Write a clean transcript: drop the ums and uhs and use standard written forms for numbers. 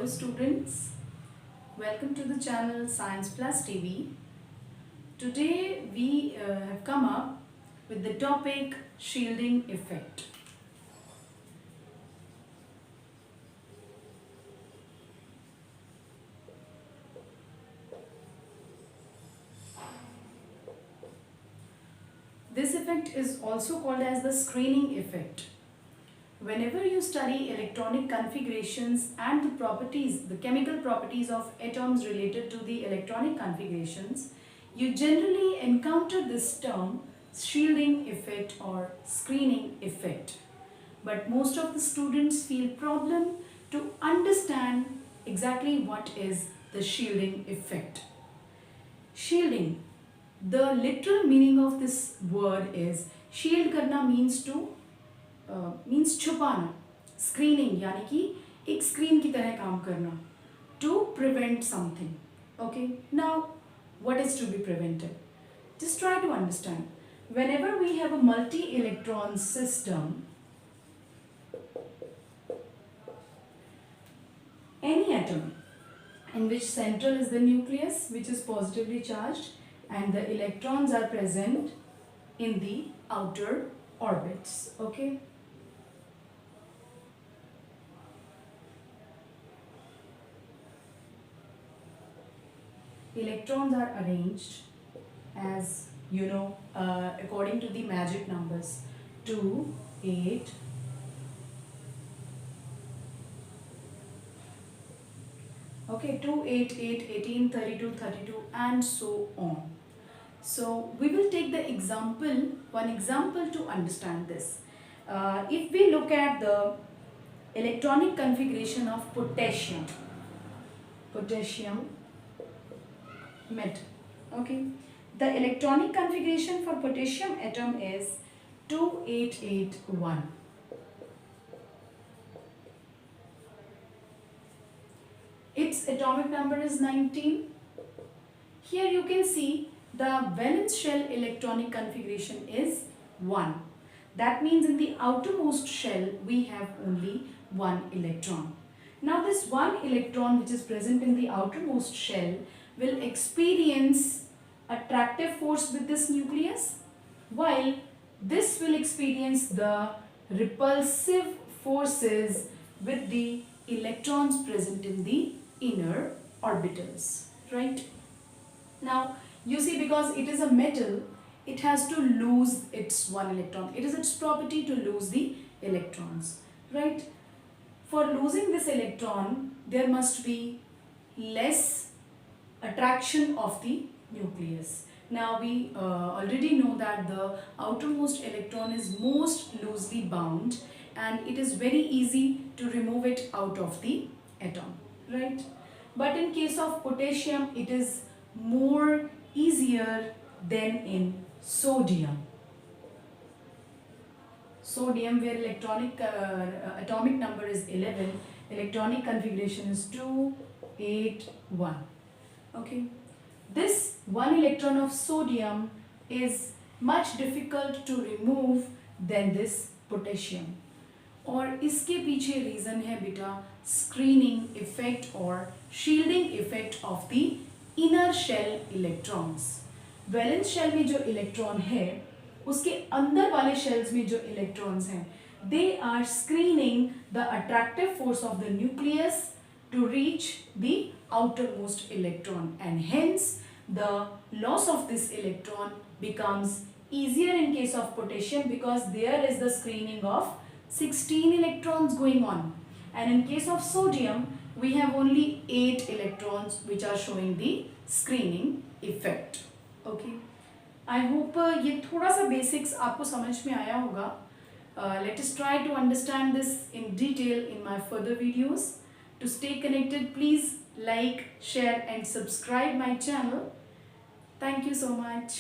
Hello students, welcome to the channel Science Plus TV. Today we have come up with the topic shielding effect. This effect is also called as the screening effect. Whenever you study electronic configurations and the properties, the chemical properties of atoms related to the electronic configurations, you generally encounter this term shielding effect or screening effect. But most of the students feel problem to understand exactly what is the shielding effect. Shielding, the literal meaning of this word is shield करना means छुपाना, screening यानी कि एक screen की तरह काम करना, to prevent something. Okay, now what is to be prevented? Just try to understand. Whenever we have a multi-electron system, any atom in which central is the nucleus, which is positively charged, and the electrons are present in the outer orbits. Okay. Electrons are arranged as you know according to the magic numbers 2, 8, okay, 2, 8, 8, 18, 32, 32 and so on. So we will take the example, one example to understand this. If we look at the electronic configuration of potassium metal, okay, the electronic configuration for potassium atom is 2881. Its atomic number is 19. Here you can see the valence shell electronic configuration is 1. That means in the outermost shell we have only one electron. Now this one electron which is present in the outermost shell will experience attractive force with this nucleus, while this will experience the repulsive forces with the electrons present in the inner orbitals, right? Now you see, because it is a metal, it has to lose its one electron. It is its property to lose the electrons, right? For losing this electron, there must be less attraction of the nucleus. Now we already know that the outermost electron is most loosely bound and it is very easy to remove it out of the atom, right? But in case of potassium, it is more easier than in sodium. Sodium, where electronic atomic number is 11, electronic configuration is 2, 8, 1. Okay, this one electron of sodium is much difficult to remove than this potassium. और इसके पीछे reason है बेटा screening effect और shielding effect of the inner shell electrons. Valence shell में जो electron है उसके अंदर वाले शेल्स में जो इलेक्ट्रॉन्स हैं, they are screening the attractive force of the nucleus to reach the outermost electron, and hence the loss of this electron becomes easier in case of potassium because there is the screening of 16 electrons going on, and in case of sodium we have only 8 electrons which are showing the screening effect. Okay, I hope ये थोड़ा सा basics आपको समझ में आया होगा. Let us try to understand this in detail in my further videos. To stay connected, please like, share and subscribe my channel. Thank you so much.